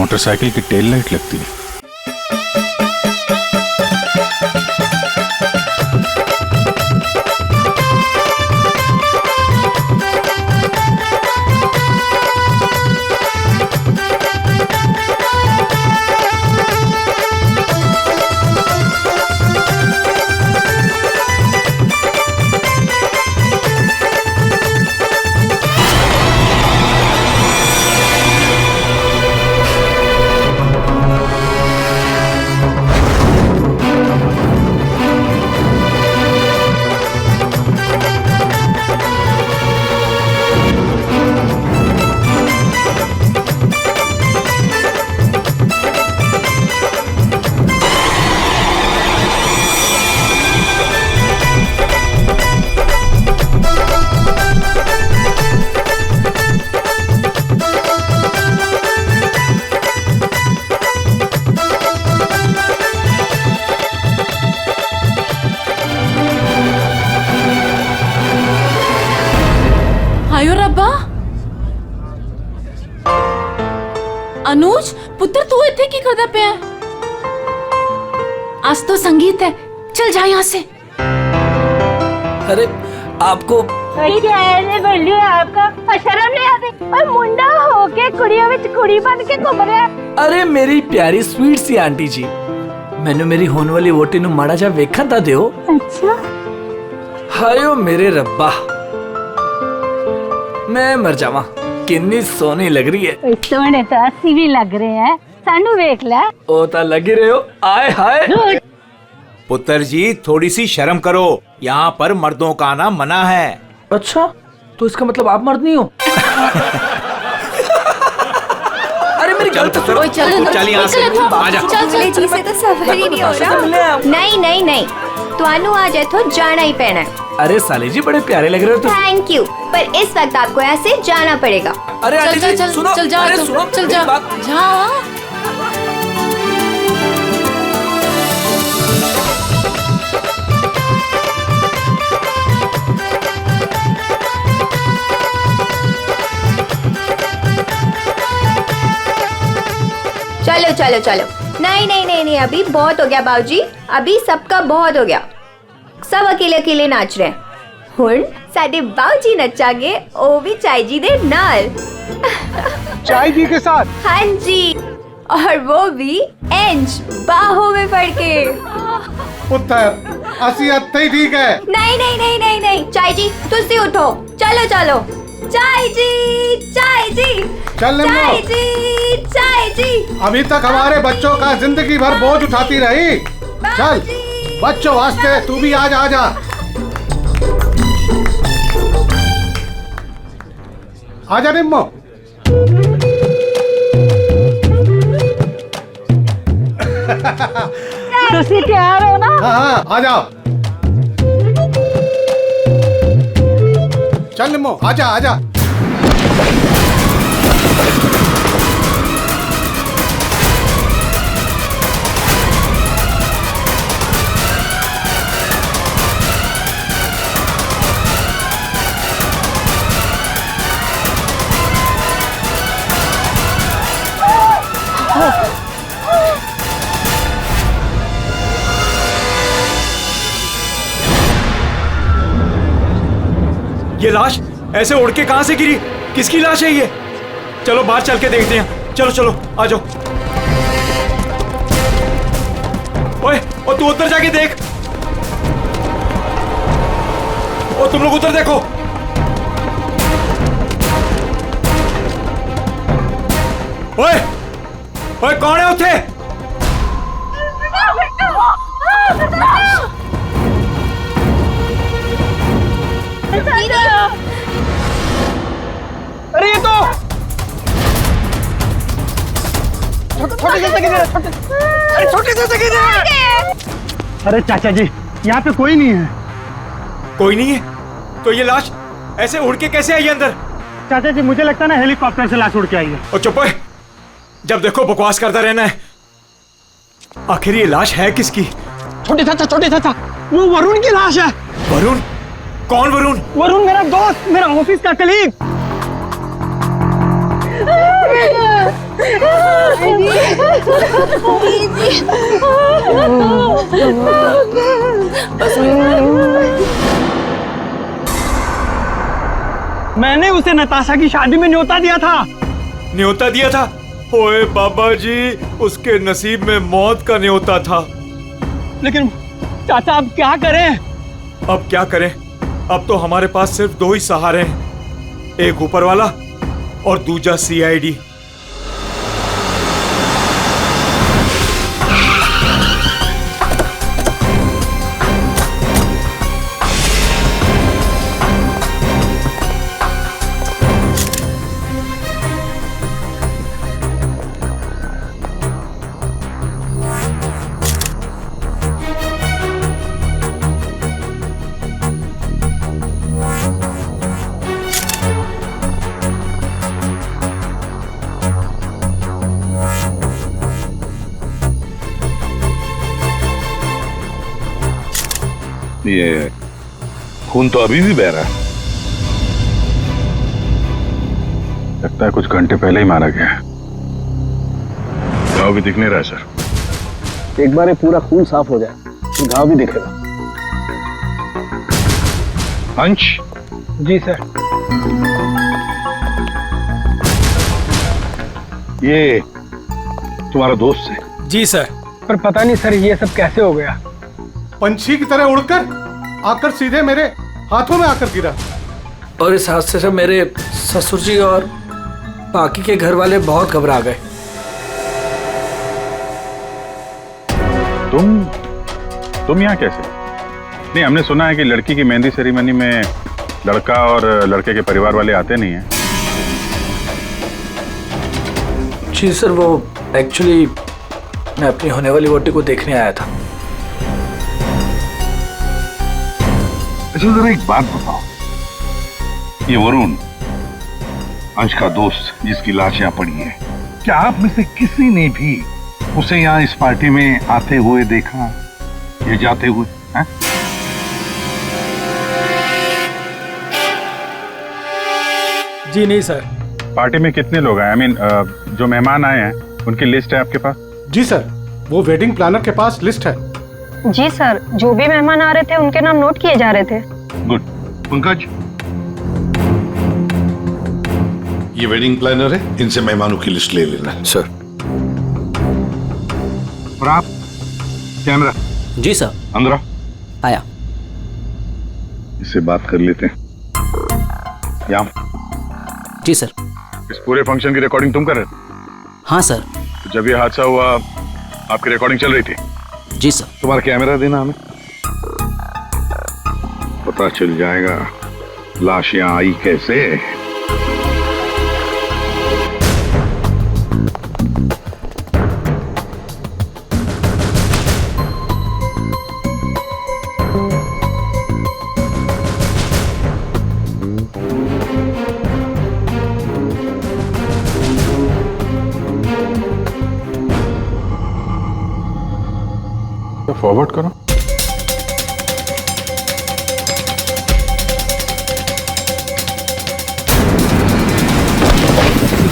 Motorcycle की tail light लगती है। अनुज पुत्र तू इतने की करदा पे है? आज तो संगीत है, चल जा यहाँ से। अरे आपको क्या है आपका शर्म नहीं आती? और मुंडा होके कुड़ियों में कुड़ी बन के घूम रहा है। अरे मेरी प्यारी स्वीट सी आंटी जी, मैंने मेरी होने वाली वोटी नु माड़ा जा वेखा ता दियो। अच्छा हायो मेरे रब्बा, मैं मर जावा, कितनी सोनी लग रही है। सोने तो अस्सी भी लग रहे हैं, सानू वेख ले। ओ ता लगी रहे हो, आए हाय। पुत्र जी थोड़ी सी शर्म करो, यहाँ पर मर्दों का आना मना है। अच्छा तो इसका मतलब आप मर्द नहीं हो? अरे मेरी गलती सुनो। चल यहाँ से आजा। चल जी से तो सफर ही नहीं हो रहा। नहीं नहीं नहीं, तुहानू आज इथों जाना ही पैना है। अरे साले जी बड़े प्यारे लग रहे हो तुम। थैंक यू, पर इस वक्त आपको यहाँ से जाना पड़ेगा। अरे आंटी जी सुनो, चल जा, अरे सुनो, चल जा, बात- जा। चलो चलो चलो, नहीं नहीं नहीं नहीं, अभी बहुत हो गया बाबूजी, अभी सबका बहुत हो गया। सब अकेले अकेले नाच रहे हैं। हुण साडे बाबूजी नचागे, ओ भी चाय जी दे नाल। चाय जी के साथ? हाँ जी, और वो भी इंच बाहों में पड़ के। पुत्र असी अत्ते ही ठीक है। नहीं नहीं नहीं नहीं नहीं, चाय जी तुसी उठो, चलो चलो। चाय जी, चाय जी, चल निम्मो। चाय जी, चाय जी। अभी तक हमारे बच्चों का जिंदगी भर बोझ उठाती रही। चल बच्चों वास्ते तू भी आज आ जा। आजा निम्मो। तुसी तैयार हो ना? हाँ हाँ आ जाओ। चल निम्मो आजा आजा। ये लाश ऐसे उड़ के कहां से गिरी? किसकी लाश है ये? चलो बाहर चल के देखते हैं। चलो चलो आ जाओ। ओए और तू उधर जाके देख। और तुम लोग उधर देखो। ओए ओए कौन है उठे? अरे ये तो छोटे से जगह है। अरे चाचा जी यहाँ पे कोई नहीं है। कोई नहीं है तो ये लाश ऐसे उड़ के कैसे आई अंदर? चाचा जी मुझे लगता है ना हेलीकॉप्टर से लाश उड़ के आई है। और चुप है, जब देखो बकवास करता रहना है। आखिर ये लाश है किसकी? छोटे चाचा वो वरुण की लाश है। वरुण? कौन वरुण? वरुण मेरा दोस्त, मेरा ऑफिस का कलीग। मैंने उसे नताशा की शादी में न्योता दिया था। न्योता दिया था? ओए बाबा जी, उसके नसीब में मौत का न्योता था। लेकिन चाचा अब क्या करें? अब क्या करें? अब तो हमारे पास सिर्फ दो ही सहारे हैं, एक ऊपर वाला और दूजा सीआईडी। ये खून तो अभी भी बह रहा है। लगता है कुछ घंटे पहले ही मारा गया है। घाव भी दिख नहीं रहा है सर। एक बार ये पूरा खून साफ हो जाए तो घाव भी दिखेगा। अंश। जी सर। ये तुम्हारा दोस्त है? जी सर। पर पता नहीं सर ये सब कैसे हो गया। पंछी की तरह उड़कर आकर सीधे मेरे हाथों में आकर गिरा। और इस हादसे से मेरे ससुर जी और बाकी के घर वाले बहुत घबरा गए। तुम यहाँ कैसे? नहीं, हमने सुना है कि लड़की की मेहंदी सेरेमनी में लड़का और लड़के के परिवार वाले आते नहीं हैं। जी सर, वो एक्चुअली मैं अपनी होने वाली वोटी को देखने आया था। अच्छा जरा एक बात बताओ, ये वरुण अंश का दोस्त जिसकी लाश यहाँ पड़ी है, क्या आप में से किसी ने भी उसे यहाँ इस पार्टी में आते हुए देखा या जाते हुए? है? जी नहीं सर। पार्टी में कितने लोग आए? जो मेहमान आए हैं उनकी लिस्ट है आपके पास? जी सर, वो वेडिंग प्लानर के पास लिस्ट है। जी सर, जो भी मेहमान आ रहे थे उनके नाम नोट किए जा रहे थे। गुड। पंकज, ये वेडिंग प्लानर है, इनसे मेहमानों की लिस्ट ले लेना। सर। और आप कैमरा। जी सर। अंदर आया। इससे बात कर लेते हैं। यहाँ जी सर। इस पूरे फंक्शन की रिकॉर्डिंग तुम कर रहे थे? हाँ सर। जब ये हादसा हुआ आपकी रिकॉर्डिंग चल रही थी? जी सर। तुम्हारा कैमरा देना हमें, पता चल जाएगा लाश यहाँ आई कैसे। तो फॉरवर्ड करो।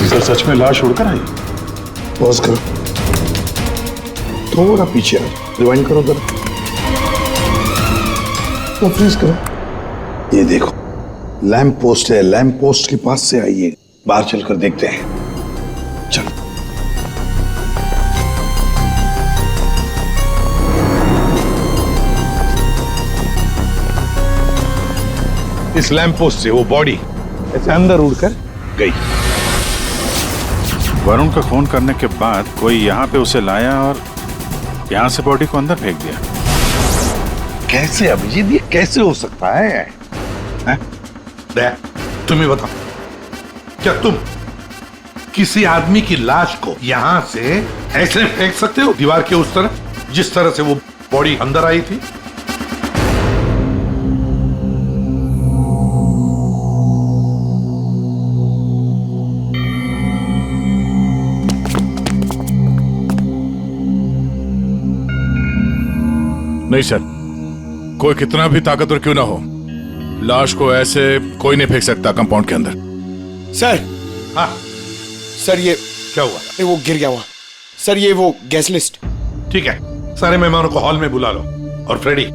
सर सच में लाश उड़कर आई? पॉज करो, थोड़ा पीछे आओ, रिवाइंड करो जरा, तो फ्रीज करो। ये देखो लैंप पोस्ट है, लैंप पोस्ट के पास से आइए, बाहर चलकर देखते हैं। चलो। इस लैंप पोस्ट से वो बॉडी ऐसे अंदर उड़कर गई। वरुण का खून करने के बाद कोई यहाँ पे उसे लाया और यहाँ से बॉडी को अंदर फेंक दिया। कैसे अभिजीत, ये कैसे हो सकता है? तुम्हें बताओ, क्या तुम किसी आदमी की लाश को यहां से ऐसे फेंक सकते हो दीवार के उस तरफ, जिस तरह से वो बॉडी अंदर आई थी? नहीं सर, कोई कितना भी ताकतवर क्यों ना हो, लाश को ऐसे कोई नहीं फेंक सकता कंपाउंड के अंदर। सर। हाँ सर, ये क्या हुआ? वो गिर गया वहाँ सर, ये वो गैस लिस्ट। ठीक है, सारे मेहमानों को हॉल में बुला लो और फ्रेडी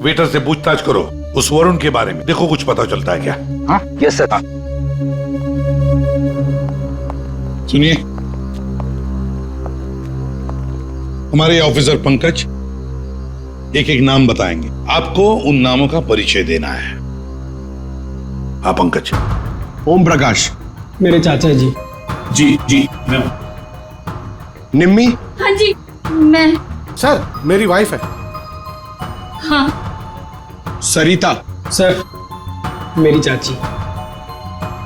वेटर से पूछताछ करो उस वरुण के बारे में, देखो कुछ पता चलता है क्या। हाँ यस सर। सुनिए, हमारे ऑफिसर पंकज एक एक नाम बताएंगे, आपको उन नामों का परिचय देना है। हाँ पंकज। ओम प्रकाश मेरे चाचा जी। जी जी। निम्मी। हाँ जी मैं। सर मेरी वाइफ है। हाँ सरिता। सर मेरी चाची।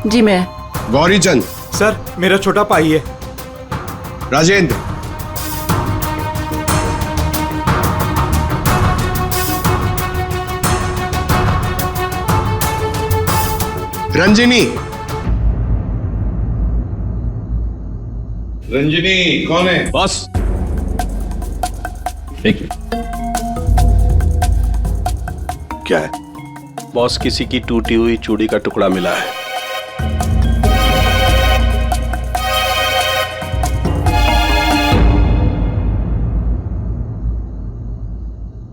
जी मैं। गौरीचंद। सर मेरा छोटा भाई है। राजेंद्र। रंजिनी। रंजिनी कौन है? बॉस एक क्या है? बॉस किसी की टूटी हुई चूड़ी का टुकड़ा मिला है।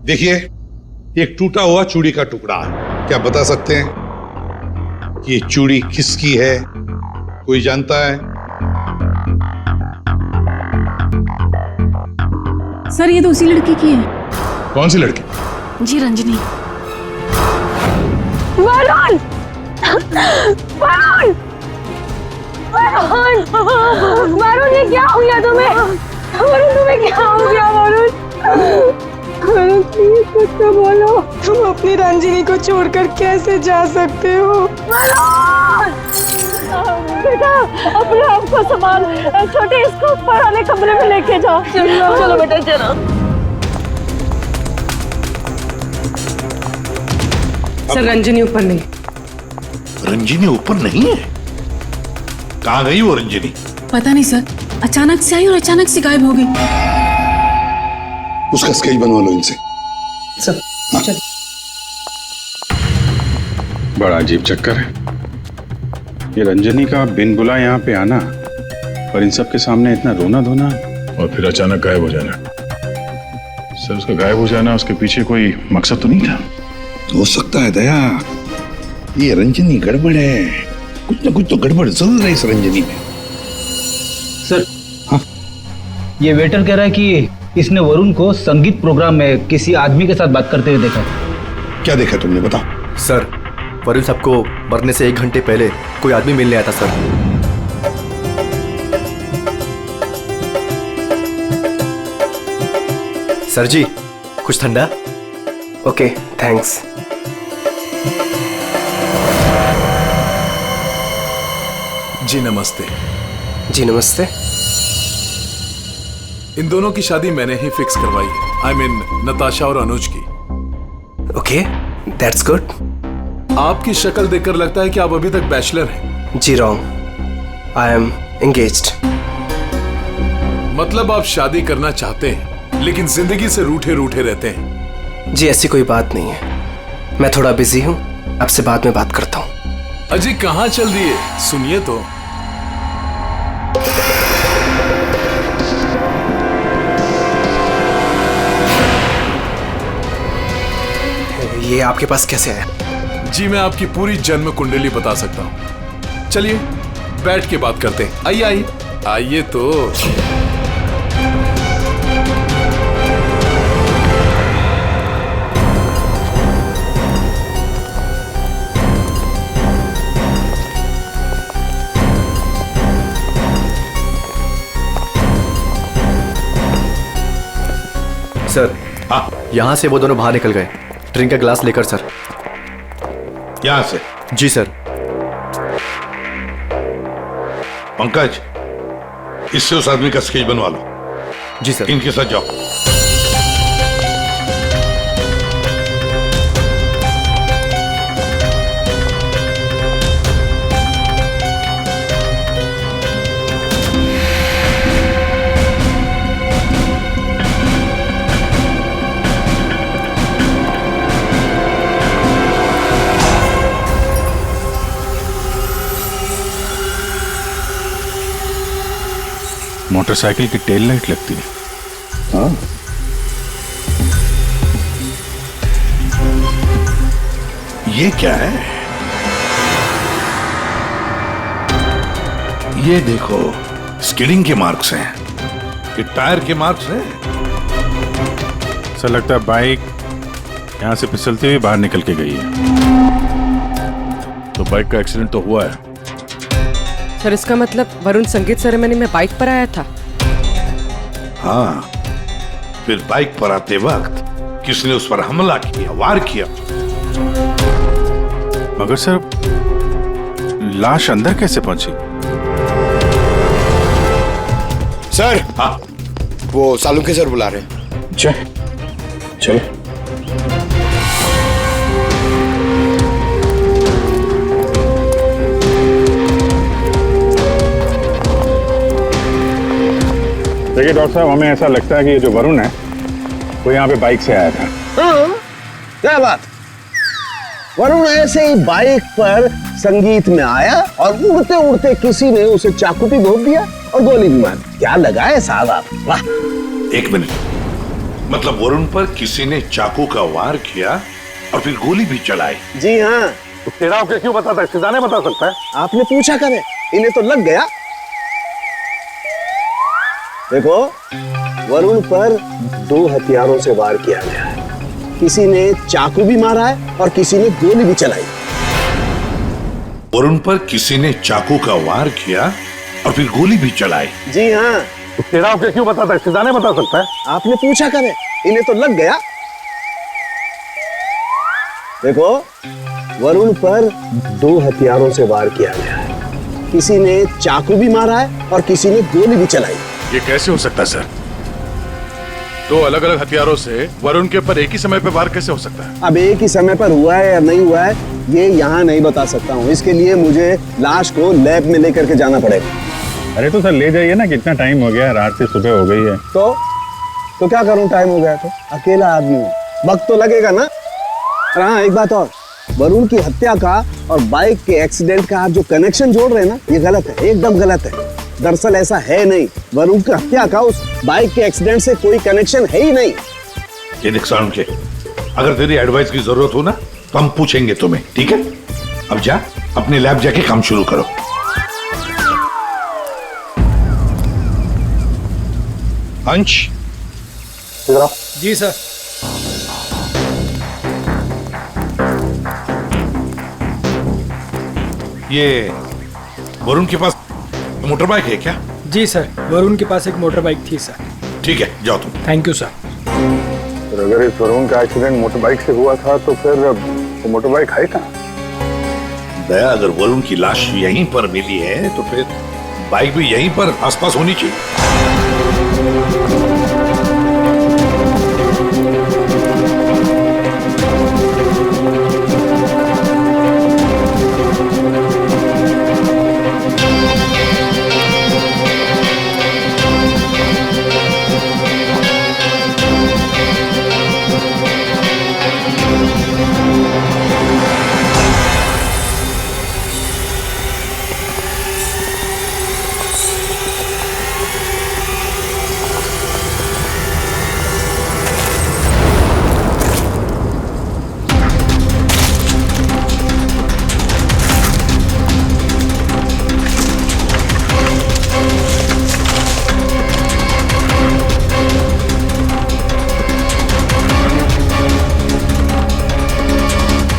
देखिए, एक टूटा हुआ चूड़ी का टुकड़ा है। क्या बता सकते हैं कि ये चूड़ी किसकी है? कोई जानता है? सर ये तो उसी लड़की की है। कौन सी लड़की? जी रंजनी। वरुण! वरुण! वरुण! वरुण ये क्या हो गया तुम्हें? वरुण तुम्हें क्या हो गया वरुण? वरुण प्लीज कुछ तो बोलो। तुम अपनी रंजिनी को छोड़कर कैसे जा सकते हो? वरुण! बेटा अपने आप को संभाल, छोटे इसको ऊपर वाले कमरे में लेके जाओ। चलो बेटा चलो। सर रंजनी ऊपर नहीं। रंजिनी ऊपर नहीं है? कहाँ गई वो रंजिनी? पता नहीं सर, अचानक से आई और अचानक से गायब हो गई। उसका स्केच बनवा लो इनसे। सर चल। बड़ा अजीब चक्कर है ये रंजनी का, बिन बुला यहाँ पे आना और इन सब के सामने इतना रोना धोना और फिर अचानक गायब हो जाना। सर उसका गायब हो जाना, उसके पीछे कोई मकसद तो नहीं था? हो सकता है दया, ये रंजनी गड़बड़ है, कुछ ना कुछ तो गड़बड़ जरूर है इस रंजनी में। सर हाँ, ये वेटर कह रहा है कि इसने वरुण को संगीत प्रोग्राम में किसी आदमी के साथ बात करते हुए देखा। क्या देखा तुमने, बताओ। सर वरुण साहब को मरने से 1 घंटे पहले कोई आदमी मिलने आया था सर। सर जी कुछ ठंडा? Okay thanks. जी नमस्ते। जी नमस्ते। इन दोनों की शादी मैंने ही फिक्स करवाई है। आई मीन नताशा और अनुज की। Okay that's good. आपकी शक्ल देखकर लगता है कि आप अभी तक बैचलर हैं। जी रॉन्ग, आई एम एंगेज्ड। मतलब आप शादी करना चाहते हैं लेकिन जिंदगी से रूठे रूठे रहते हैं। जी ऐसी कोई बात नहीं है, मैं थोड़ा बिजी हूँ, आपसे बाद में बात करता हूँ। अजी कहाँ चल दिए, सुनिए तो। ये आपके पास कैसे आया? जी मैं आपकी पूरी जन्म कुंडली बता सकता हूँ। चलिए बैठ के बात करते हैं। आइए आइए आइए तो। सर हाँ, यहाँ से वो दोनों बाहर निकल गए। ड्रिंक का ग्लास लेकर सर। यहां से? जी सर। पंकज इससे उस आदमी का स्केच बनवा लो। जी सर। इनके साथ जाओ। मोटरसाइकिल की टेल लाइट लगती है। हाँ, ये क्या है? ये देखो, स्किडिंग के मार्क्स हैं, ये टायर के मार्क्स हैं। ऐसा लगता है बाइक यहां से फिसलती हुई बाहर निकल के गई है। तो बाइक का एक्सीडेंट तो हुआ है। सर इसका मतलब वरुण संगीत सेरेमनी में बाइक पर आया था। हाँ, फिर बाइक पर आते वक्त किसने उस पर हमला किया, वार किया। मगर सर, लाश अंदर कैसे पहुंची? सर, हाँ, वो सालुंखे सर बुला रहे हैं। चलो। देखिए डॉक्टर साहब, हमें ऐसा लगता है कि ये जो वरुण है वो यहाँ पे बाइक से आया था। हाँ, क्या बात। वरुण ऐसे ही बाइक पर संगीत में आया और उड़ते उड़ते किसी ने उसे चाकू भी घोंप दिया और गोली भी मार दी। क्या लगा है साहब आप? वाह। एक मिनट, मतलब वरुण पर किसी ने चाकू का वार किया और फिर गोली भी चलाई? जी हाँ। तेरा क्यों बताता है? सीधा बता सकता है। आपने पूछा करे, इन्हें तो लग गया। देखो, वरुण पर 2 हथियारों से वार किया गया है। किसी ने चाकू भी मारा है और किसी ने गोली भी चलाई। वरुण पर किसी ने चाकू का वार किया और फिर गोली भी चलाई? जी हाँ। तेरा क्यों बताता है? सीधा बता सकता है। आपने पूछा करे, इन्हें तो लग गया। देखो, वरुण पर 2 हथियारों से वार किया गया है। किसी ने चाकू भी मारा है और किसी ने गोली भी चलाई। ये कैसे हो सकता है सर? 2 अलग-अलग हथियारों से वरुण के ऊपर एक ही समय पे वार कैसे हो सकता है? अब एक ही समय पर हुआ है या नहीं हुआ है, ये यहाँ नहीं बता सकता हूँ। इसके लिए मुझे लाश को लैब में लेकर के जाना पड़ेगा। अरे तो सर ले जाइए ना, कितना टाइम हो गया, रात से सुबह हो गई है। तो क्या करूँ, टाइम हो गया तो? अकेला आदमी हूँ, वक्त तो लगेगा ना। और हाँ, एक बात और, वरुण की हत्या का और बाइक के एक्सीडेंट का आप जो कनेक्शन जोड़ रहे हैं ना, ये गलत है, एकदम गलत है। दरअसल ऐसा है नहीं। वरुण की हत्या का उस बाइक के एक्सीडेंट से कोई कनेक्शन है ही नहीं। ये नुकसान के, अगर तेरी एडवाइस की जरूरत हो ना तो हम पूछेंगे तुम्हें, ठीक है? अब जा, अपने लैब जाके काम शुरू करो। अंश, जी सर। ये वरुण के पास मोटर बाइक है क्या? जी सर, वरुण के पास एक मोटर बाइक थी सर। ठीक है, जाओ तुम। Thank you sir. तो अगर इस वरुण का एक्सीडेंट मोटर बाइक से हुआ था तो फिर वो मोटर बाइक है कहाँ? दया, अगर वरुण की लाश यहीं पर मिली है तो फिर बाइक भी यहीं पर आसपास होनी चाहिए।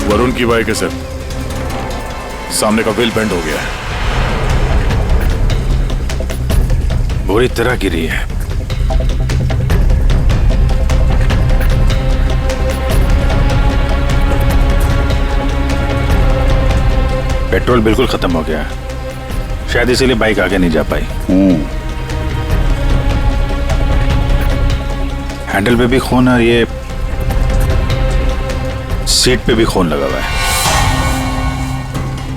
वरुण की बाइक है सर, सामने का व्हील बेंड हो गया है। बुरी तरह गिरी है। पेट्रोल बिल्कुल खत्म हो गया, शायद इसीलिए बाइक आगे नहीं जा पाई। हैंडल पे भी खून और ये सीट पे भी खून लगा हुआ है।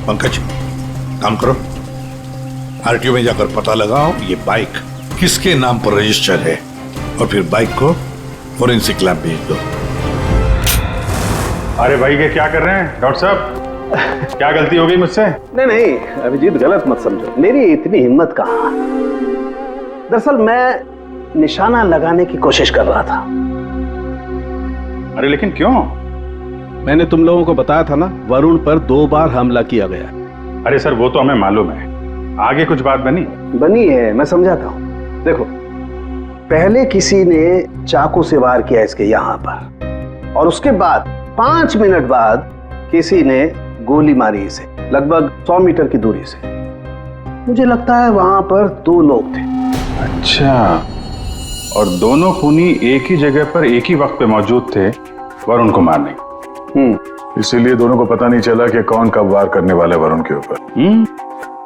पंकज, काम करो, आरटीओ में जाकर पता लगाओ ये बाइक किसके नाम पर रजिस्टर है और फिर बाइक को फोरेंसिक लैब भेज दो। अरे भाई ये क्या कर रहे हैं डॉक्टर साहब? क्या गलती हो गई मुझसे? नहीं नहीं अभिजीत, गलत मत समझो। मेरी इतनी हिम्मत कहाँ। दरअसल मैं निशाना लगाने की कोशिश कर रहा था। अरे लेकिन क्यों? मैंने तुम लोगों को बताया था ना, वरुण पर 2 बार हमला किया गया। अरे सर वो तो हमें मालूम है, आगे कुछ बात बनी है, मैं समझाता हूँ। देखो, पहले किसी ने चाकू से वार किया इसके यहाँ पर, और उसके बाद 5 मिनट बाद किसी ने गोली मारी इसे, लगभग 100 मीटर की दूरी से। मुझे लगता है वहां पर 2 लोग थे। अच्छा, और दोनों खूनी एक ही जगह पर एक ही वक्त पे मौजूद थे वरुण को मारने। इसीलिए दोनों को पता नहीं चला कि कौन कब वार करने वाला है वरुण के ऊपर।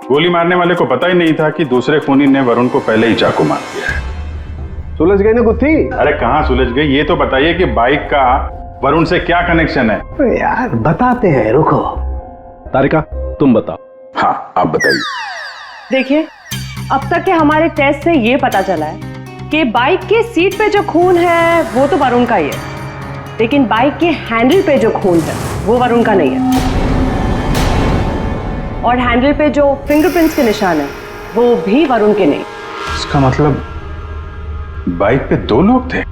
गोली मारने वाले को पता ही नहीं था कि दूसरे खूनी ने वरुण को पहले ही चाकू मार दिया है। सुलझ गई ना गुत्थी? अरे कहाँ सुलझ गई, ये तो बताइए कि बाइक का वरुण से क्या कनेक्शन है? अरे यार बताते हैं, रुको। तारिका तुम बताओ। हाँ आप बताइए। देखिए, अब तक के हमारे टेस्ट से ये पता चला है कि बाइक के सीट पे जो खून है वो तो वरुण का ही है, लेकिन बाइक के हैंडल पे जो खून है वो वरुण का नहीं है। और हैंडल पे जो फिंगरप्रिंट्स के निशान है वो भी वरुण के नहीं। इसका मतलब बाइक पे 2 लोग थे,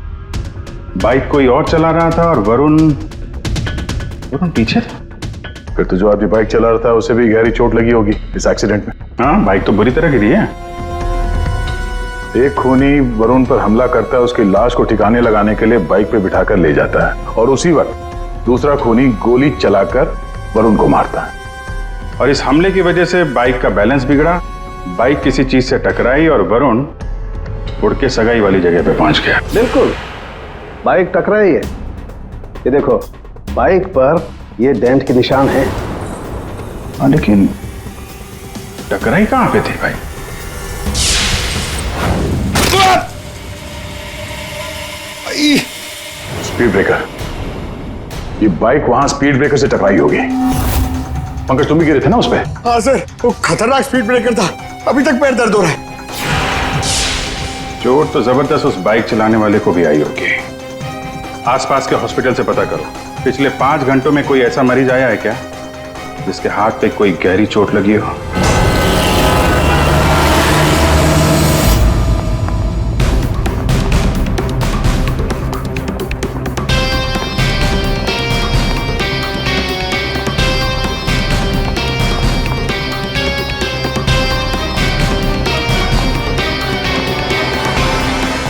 बाइक कोई और चला रहा था और वरुण पीछे था। फिर तो जो आदमी बाइक चला रहा था उसे भी गहरी चोट लगी होगी इस एक्सीडेंट में। हाँ, बाइक तो बुरी तरह गिरी है। एक खूनी वरुण पर हमला करता है, उसकी लाश को ठिकाने लगाने के लिए बाइक पे बिठाकर ले जाता है, और उसी वक्त दूसरा खूनी गोली चलाकर वरुण को मारता है। और इस हमले की वजह से बाइक का बैलेंस बिगड़ा, बाइक किसी चीज से टकराई और वरुण उड़ के सगाई वाली जगह पे पहुंच गया। बिल्कुल, बाइक टकराई है। ये देखो, बाइक पर ये डेंट के निशान है। लेकिन टकराई कहां पे थी भाई? Speed breaker. ये बाइक वहां स्पीड ब्रेकर से टकराई होगी। पंकज तुम भी गिरे थे ना उस पे? हाँ सर, वो खतरनाक स्पीड ब्रेकर था, अभी तक पैर दर्द हो रहा है। चोट तो जबरदस्त उस बाइक चलाने वाले को भी आई होगी। आसपास के हॉस्पिटल से पता करो, पिछले 5 घंटों में कोई ऐसा मरीज आया है क्या जिसके हाथ पे कोई गहरी चोट लगी हो?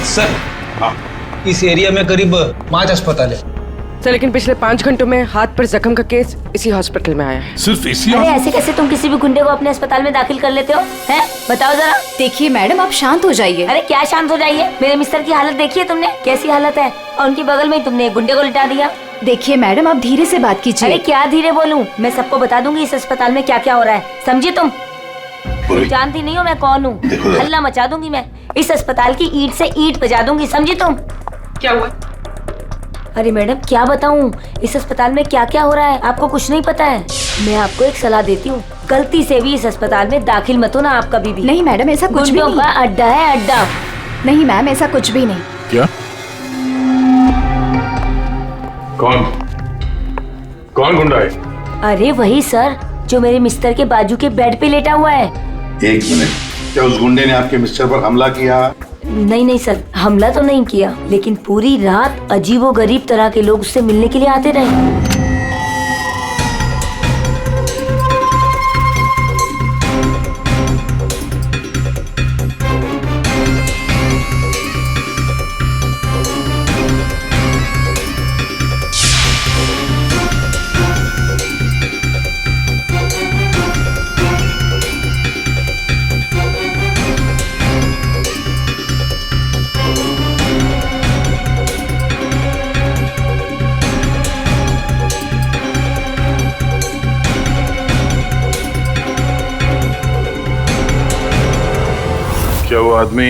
सर, इस एरिया में करीब 5 अस्पताल है सर, लेकिन पिछले 5 घंटों में हाथ पर जख्म का केस इसी हॉस्पिटल में आया है। सिर्फ इसी? अरे ऐसे कैसे तुम किसी भी गुंडे को अपने अस्पताल में दाखिल कर लेते हो? हैं? बताओ जरा। देखिए मैडम, आप शांत हो जाइए। अरे क्या शांत हो जाइए? मेरे मिस्टर की हालत देखिए तुमने, कैसी हालत है, और उनके बगल में तुमने एक गुंडे को लिटा दिया। देखिए मैडम, आप धीरे से बात कीजिए। अरे क्या धीरे बोलूं? मैं सबको बता दूंगी इस अस्पताल में क्या क्या हो रहा है, समझी तुम? जानती नहीं हो मैं कौन हूँ? हल्ला मचा दूंगी मैं, इस अस्पताल की ईंट से ईंट बजा दूंगी, समझी तुम? क्या हुआ? अरे मैडम क्या बताऊं, इस अस्पताल में क्या क्या हो रहा है आपको कुछ नहीं पता है। मैं आपको एक सलाह देती हूँ, गलती से भी इस अस्पताल में दाखिल मत हो ना आप कभी भी। नहीं मैडम, ऐसा कुछ भी नहीं। अड्डा है अड्डा। नहीं मैम, ऐसा कुछ भी नहीं। क्या? कौन गुंडा है? अरे वही सर, जो मेरे मिस्टर के बाजू के बेड पे लेटा हुआ है। 1 मिनट, क्या उस गुंडे ने आपके मिस्टर पर हमला किया? नहीं सर, हमला तो नहीं किया, लेकिन पूरी रात अजीबोगरीब तरह के लोग उससे मिलने के लिए आते रहे। क्या वो आदमी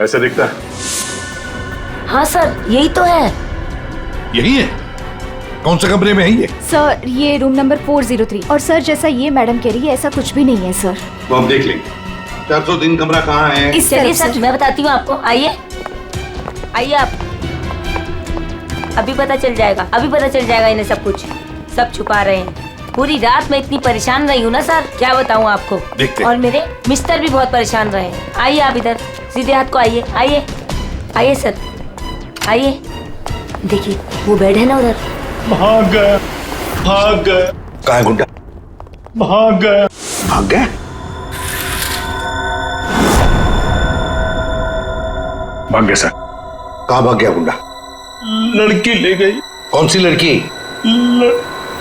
ऐसे दिखता है? हाँ सर, यही तो है। यही है? कौन से कमरे में है ये? सर, ये रूम नंबर 403। और सर, जैसा ये मैडम कह रही है, ऐसा कुछ भी नहीं है सर। वो हम देख लेंगे। 403 कमरा कहाँ है? इस चलिए सर, मैं बताती हूँ आपको, आइए आइए आप। अभी पता चल जाएगा, अभी पता चल जाएगा इन्हें सब कुछ, सब छुपा रहे हैं। पूरी रात मैं इतनी परेशान रही हूँ ना सर, क्या बताऊँ आपको। देखते। और मेरे मिस्टर भी बहुत परेशान रहे। आइए आप इधर, सीधे हाथ को आइए, आइए आइए सर, आइए। देखिए वो बेड है ना उधर। भाग गया, भाग गया। कहाँ है गुंडा? भाग गया। भाग गया? भाग गया सर। कहाँ भाग गया गुंडा? लड़की ले गई। कौन सी लड़की?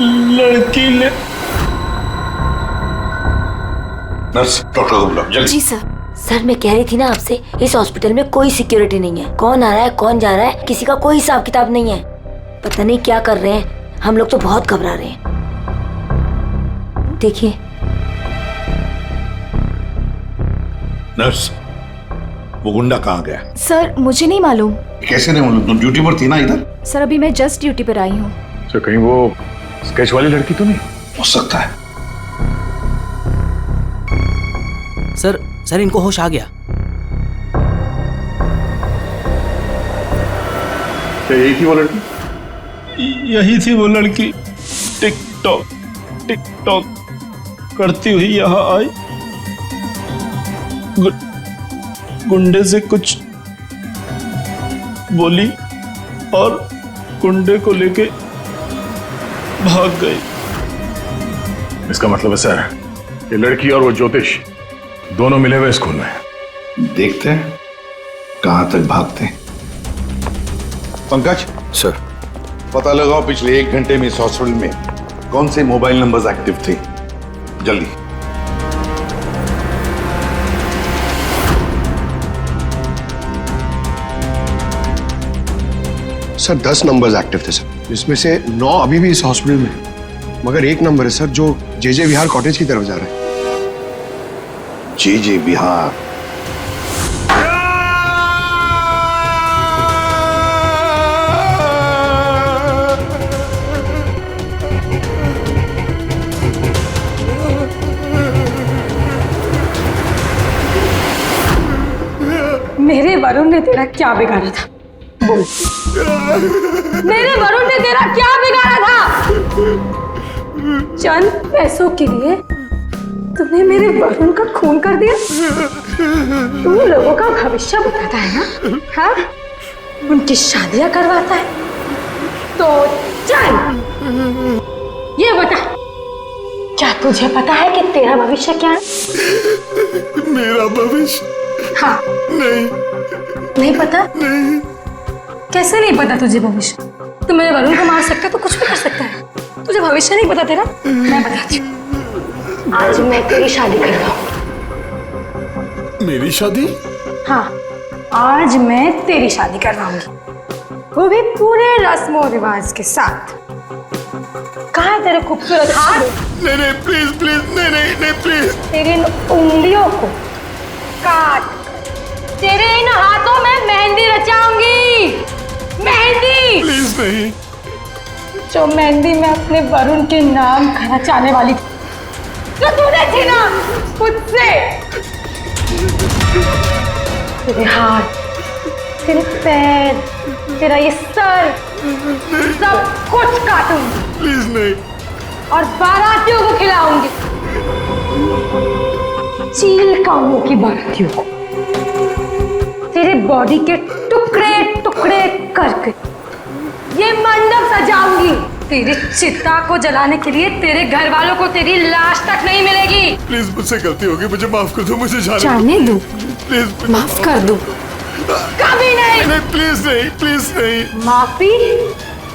लड़की ले। नर्स, डॉक्टर को बुलाओ जल्दी। जी सर। सर मैं कह रही थी ना आपसे, इस हॉस्पिटल में कोई सिक्योरिटी नहीं है। कौन आ रहा है कौन जा रहा है किसी का कोई हिसाब किताब नहीं है। पता नहीं क्या कर रहे हैं, हम लोग तो बहुत घबरा रहे हैं। देखिए। नर्स, वो गुंडा कहाँ गया? सर मुझे नहीं मालूम। कैसे नहीं मालूम? तुम ड्यूटी पर थी ना इधर? सर अभी मैं जस्ट ड्यूटी पर आई हूँ। सर कहीं वो स्केच वाली लड़की तो नहीं? हो सकता है। सर इनको होश आ गया। क्या यही थी वो लड़की? यही थी वो लड़की। टिकटॉक टिकटॉक करती हुई यहाँ आई, गुंडे से कुछ बोली और गुंडे को लेके भाग गई। इसका मतलब है सर, ये लड़की और वो ज्योतिष दोनों मिले हुए इस खून में। देखते हैं कहां तक भागते हैं। पंकज सर, पता लगाओ पिछले 1 घंटे में इस हॉस्पिटल में कौन से मोबाइल नंबर्स एक्टिव थे। जल्दी। सर 10 नंबर्स एक्टिव थे सर, जिसमें से 9 अभी भी इस हॉस्पिटल में हैं। मगर एक नंबर है सर जो जे विहार कॉटेज की तरफ जा रहा है। जे विहार? मेरे वरुण ने तेरा क्या बिगाड़ा था? बोल। मेरे वरुण ने तेरा क्या बिगाड़ा था? चंद पैसों के लिए तुमने मेरे वरुण का खून कर दिया। तुम लोगों का भविष्य बताता है ना, हाँ? उनकी शादियां करवाता है। तो चल ये बता, क्या तुझे पता है कि तेरा भविष्य क्या है? मेरा भविष्य? हाँ। नहीं पता? नहीं। कैसे नहीं पता तुझे भविष्य? तू मेरे वरुण को मार सकता है तो कुछ भी कर सकता है। तुझे भविष्य नहीं पता तेरा? मैं बताती हूँ। आज मैं तेरी शादी कर रहा हूँ। मेरी शादी? हाँ, आज मैं तेरी शादी करवाऊंगी, वो भी पूरे रस्मों रिवाज के साथ। कहाँ है तेरे खूबसूरत हाथ? नहीं नहीं प्लीज प्लीज, नहीं नहीं नहीं प्लीज। तेरी इन उंगलियों को काट, तेरे इन हाथों में मेहंदी रचाऊंगी। मेहंदी? प्लीज नहीं। जो मेहंदी मैं अपने वरुण के नाम का रचाने वाली थी, जो तूने छीना मुझसे। तेरे हाथ, तेरे पैर, तेरा ये सर, सब कुछ काटूंगी। प्लीज नहीं। और बारातियों को खिलाऊंगी, चील कामों की बारातियों को। तेरे बॉडी के टुकड़े टुकड़े करके ये मंडप सजाऊंगी। तेरी चिता को जलाने के लिए तेरे घर वालों को तेरी लाश तक नहीं मिलेगी। प्लीज मुझसे गलती होगी, मुझे माफ कर दो, मुझे जाने दो। प्लीज माफ कर दो। कभी नहीं। नहीं प्लीज नहीं, प्लीज नहीं। माफी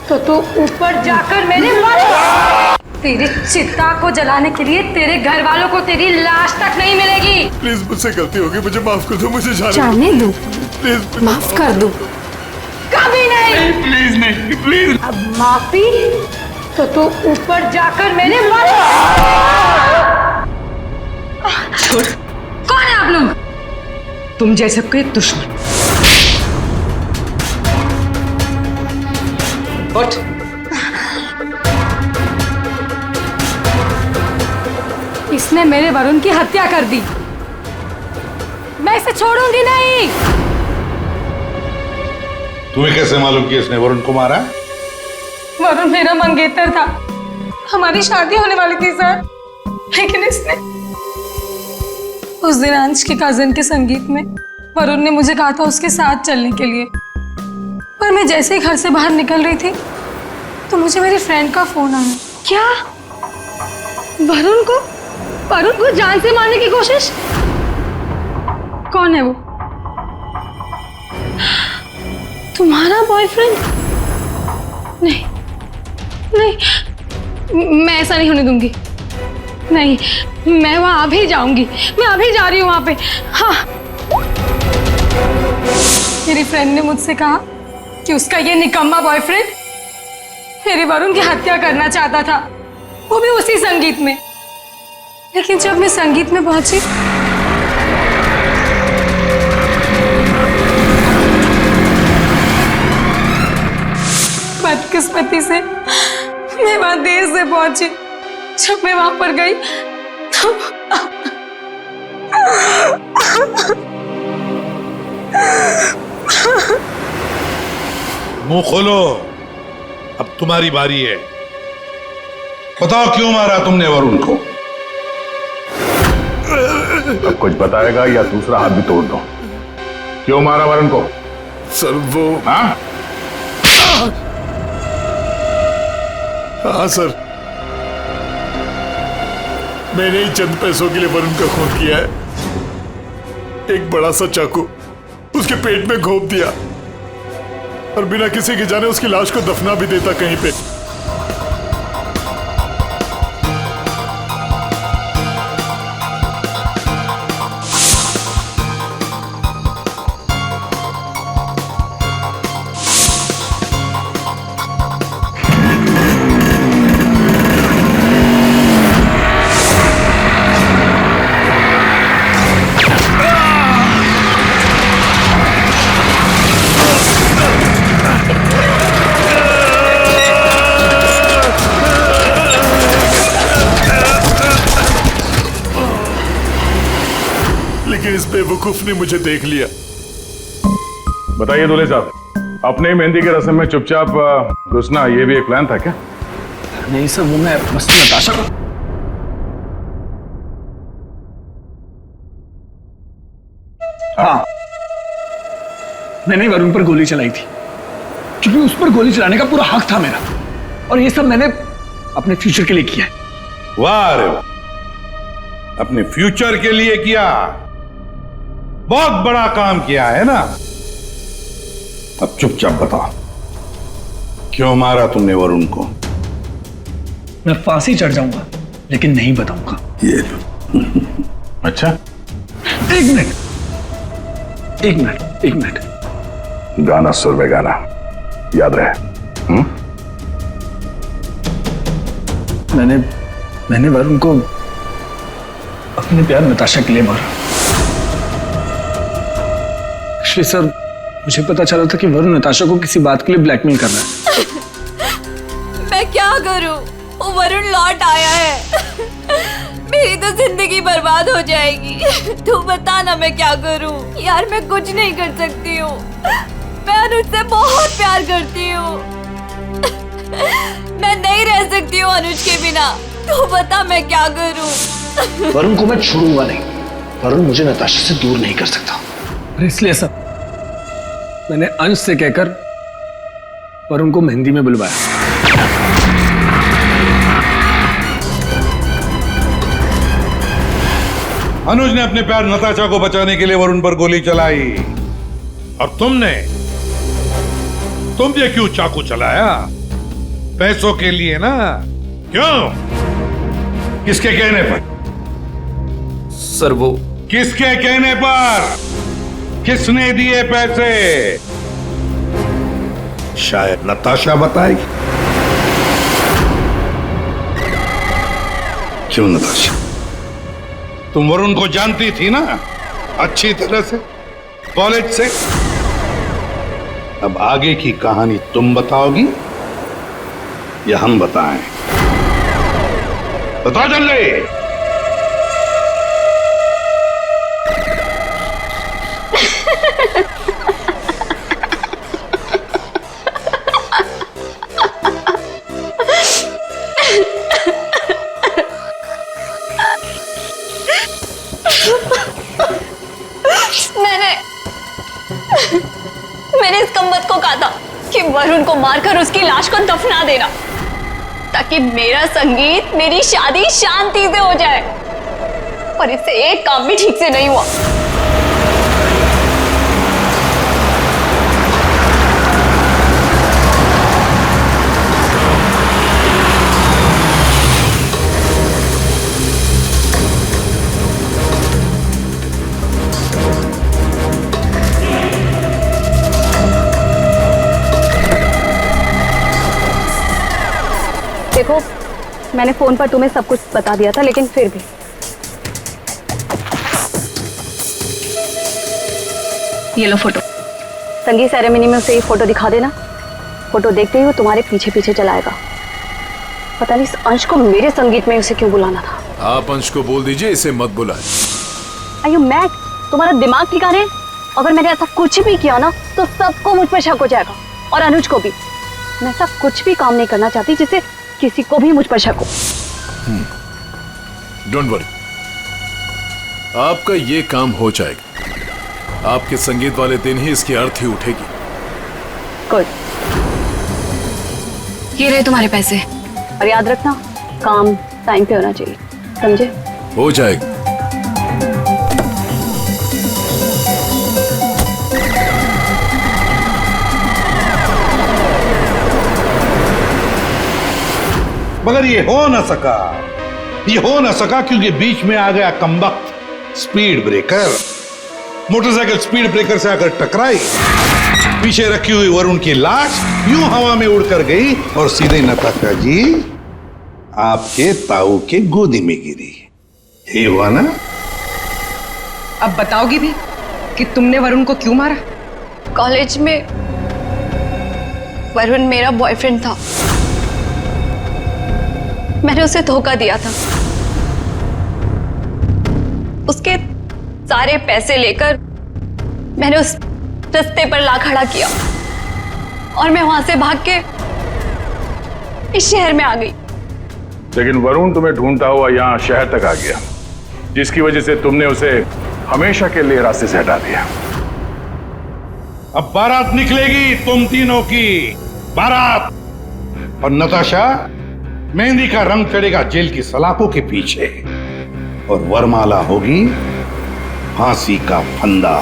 तो तू ऊपर जाकर मेरे मर। तेरी चिता को जलाने के लिए तेरे घर वालों को तेरी लाश तक नहीं मिलेगी। प्लीज मुझसे गलती होगी, मुझे माफ कर दो, मुझे जाने दो। प्लीज माफ कर दो। कभी नहीं। प्लीज नहीं, प्लीज। अब माफी तो तू ऊपर जाकर मेरे मर। कौन है आप लोग? तुम जैसे कोई दुश्मन। What? इसने मेरे वरुण की हत्या कर दी। मैं इसे छोड़ूंगी नहीं। तुम्हें कैसे मालूम कि इसने वरुण को मारा? वरुण मेरा मंगेतर था। हमारी शादी होने वाली थी सर, लेकिन इसने उस दिन अंश के कजन के संगीत में वरुण ने मुझे कहा था उसके साथ चलने के लिए, पर मैं जैसे ही घर से बाहर निकल रही थी तो मुझे मेरी फ्रेंड का फोन आया। क्या? वरुण को जान से मारने की कोशिश? कौन है वो? तुम्हारा बॉयफ्रेंड? नहीं नहीं, मैं ऐसा नहीं होने दूंगी। नहीं, मैं वहां अभी जाऊंगी, मैं अभी जा रही हूँ वहां पे। हाँ, मेरी फ्रेंड ने मुझसे कहा कि उसका ये निकम्मा बॉयफ्रेंड मेरे वरुण की हत्या करना चाहता था, वो भी उसी संगीत में। लेकिन जब मैं संगीत में पहुंची बदकिस्मती से मैं वहां देर से पहुंची। जब मैं वहां पर गई तो मुंह खोलो, अब तुम्हारी बारी है। बताओ क्यों मारा तुमने वरुण को? अब कुछ बताएगा या दूसरा हाथ भी तोड़ दो। क्यों मारा वरुण को? सर वो हाँ सर, मैंने ही चंद पैसों के लिए वरुण का खून किया है। एक बड़ा सा चाकू उसके पेट में घोंप दिया और बिना किसी के जाने उसकी लाश को दफना भी देता कहीं पे। इस बेवकूफ ने मुझे देख लिया। बताइए दूल्हे साहब, अपने मेहंदी के रस्म में चुपचाप घुसना ये भी एक प्लान था क्या? नहीं सर, वो मैं मस्त नताशा को। हाँ, मैंने वरुण पर गोली चलाई थी क्योंकि उस पर गोली चलाने का पूरा हक था मेरा, और ये सब मैंने अपने फ्यूचर के लिए किया है। वाह रे वाह, अपने फ्यूचर के लिए किया, बहुत बड़ा काम किया है ना। अब चुपचाप बताओ क्यों मारा तुमने वरुण को? मैं फांसी चढ़ जाऊंगा लेकिन नहीं बताऊंगा। ये अच्छा, एक मिनट गाना सुर में गाना याद रहे। मैंने वरुण को अपने प्यार नताशा के लिए मारा। एक्चुअली सर, मुझे पता चला था कि वरुण नताशा को किसी बात के लिए ब्लैकमेल कर रहा है। मैं क्या करूं? वो वरुण लौट आया है। मेरी तो जिंदगी बर्बाद हो जाएगी। तू बता ना मैं क्या करूं? यार मैं कुछ नहीं कर सकती हूँ। मैं अनुज से बहुत प्यार करती हूँ। मैं नहीं रह सकती हूँ अनुज के बिना। तू बता मैं क्या करूं? वरुण को मैं छोड़ूंगा नहीं। वरुण मुझे नताशा से दूर नहीं कर सकता, और इसलिए सब मैंने अंश से कहकर वरुण को मेहंदी में बुलवाया। अनुज ने अपने प्यार नताशा को बचाने के लिए वरुण पर गोली चलाई, और तुम ये क्यों चाकू चलाया? पैसों के लिए ना? क्यों? किसके कहने पर? सर वो किसके कहने पर? किसने दिए पैसे? शायद नताशा बताएगी। क्यों नताशा? तुम वरुण को जानती थी ना अच्छी तरह से, कॉलेज से। अब आगे की कहानी तुम बताओगी या हम बताएं? बताओ जल्दी। को मारकर उसकी लाश को दफना देना, ताकि मेरा संगीत, मेरी शादी शांति से हो जाए। और इससे एक काम भी ठीक से नहीं हुआ। देखो, मैंने फोन पर तुम्हें सब कुछ बता दिया था, लेकिन फिर भी ये लो फोटो। संगीत सेरेमनी में उसे ये फोटो दिखा देना। फोटो देखते ही वो तुम्हारे पीछे पीछे चलाएगा। पता नहीं इस अंश को मेरे संगीत में उसे क्यों बुलाना था। आप अंश को बोल दीजिए इसे मत बुलाए। अयो मैट, तुम्हारा दिमाग ठिकाने है? अगर मैंने ऐसा कुछ भी किया ना तो सबको मुझ पर शक हो जाएगा, और अनुज को भी। मैं ऐसा कुछ भी काम नहीं करना चाहती जिससे किसी को भी मुझ पर शक हो। डोंट वरी, आपका ये काम हो जाएगा। आपके संगीत वाले दिन ही इसकी अर्थी उठेगी। गुड। ये रहे तुम्हारे पैसे। और याद रखना, काम टाइम पे होना चाहिए, समझे? हो जाएगा। मगर ये हो ना सका, ये हो ना सका क्योंकि बीच में आ गया कमबख्त speed breaker. Motorcycle speed breaker से आकर टकराई, पीछे रखी हुई वरुण की लाश यूं हवा में उड़कर गई और सीधे नताशा जी आपके ताऊ के गोदी में गिरी। यही हुआ ना? अब बताओगी भी कि तुमने वरुण को क्यों मारा? कॉलेज में वरुण मेरा बॉयफ्रेंड था। मैंने उसे धोखा दिया था। उसके सारे पैसे लेकर मैंने उस रास्ते पर ला खड़ा किया और मैं वहां से भाग के इस शहर में आ गई। लेकिन वरुण तुम्हें ढूंढता हुआ यहाँ शहर तक आ गया, जिसकी वजह से तुमने उसे हमेशा के लिए रास्ते से हटा दिया। अब बारात निकलेगी तुम तीनों की, बारात। और नताशा, मेहंदी का रंग चढ़ेगा जेल की सलाखों के पीछे और वरमाला होगी फांसी का फंदा।